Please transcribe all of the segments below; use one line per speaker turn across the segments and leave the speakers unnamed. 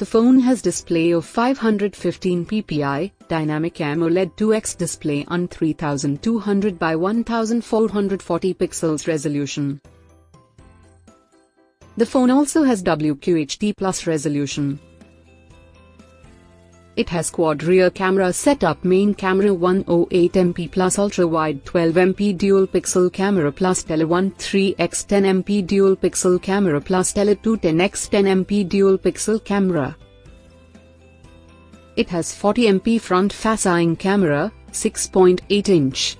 The phone has display of 515 ppi, dynamic AMOLED 2x display on 3200 by 1440 pixels resolution. The phone also has WQHD Plus resolution. It has quad rear camera setup, main camera 108MP plus ultra-wide 12MP dual pixel camera plus tele 13x 10MP dual pixel camera plus tele 210x 10MP dual pixel camera. It has 40MP front facing camera, 6.8 inch.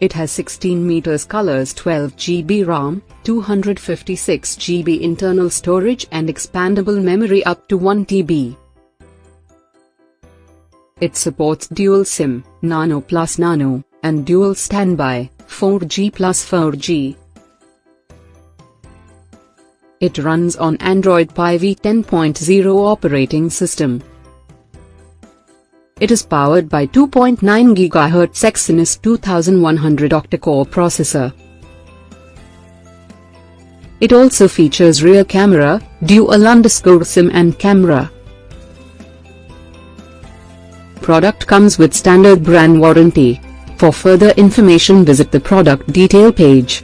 It has 16 meters colors, 12 GB RAM, 256 GB internal storage and expandable memory up to 1 TB. It supports dual SIM, Nano plus Nano, and dual standby, 4G plus 4G. It runs on Android Pie V10.0 operating system. It is powered by 2.9 GHz Exynos 2100 octa-core processor. It also features rear camera, dual_SIM and camera. Product comes with standard brand warranty. For further information visit the product detail page.